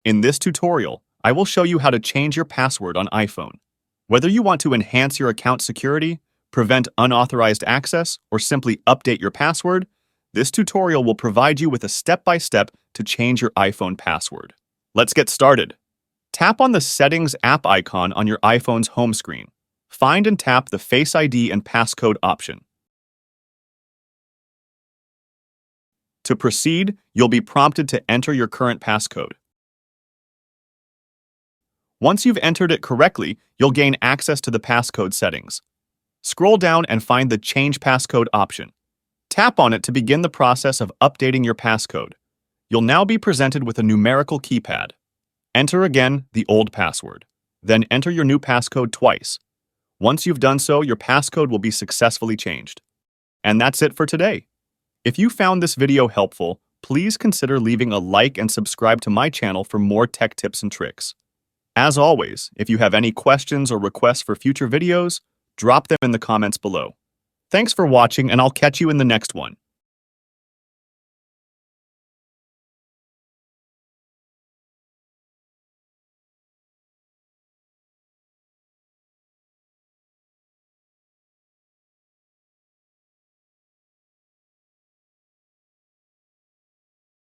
In this tutorial, I will show you how to change your password on iPhone. Whether you want to enhance your account security, prevent unauthorized access, or simply update your password, this tutorial will provide you with a step-by-step to change your iPhone password. Let's get started. Tap on the Settings app icon on your iPhone's home screen. Find and tap the Face ID and Passcode option. To proceed, you'll be prompted to enter your current passcode. Once you've entered it correctly, you'll gain access to the passcode settings. Scroll down and find the Change Passcode option. Tap on it to begin the process of updating your passcode. You'll now be presented with a numerical keypad. Enter again the old password. Then enter your new passcode twice. Once you've done so, your passcode will be successfully changed. And that's it for today. If you found this video helpful, please consider leaving a like and subscribe to my channel for more tech tips and tricks. As always, if you have any questions or requests for future videos, drop them in the comments below. Thanks for watching, and I'll catch you in the next one.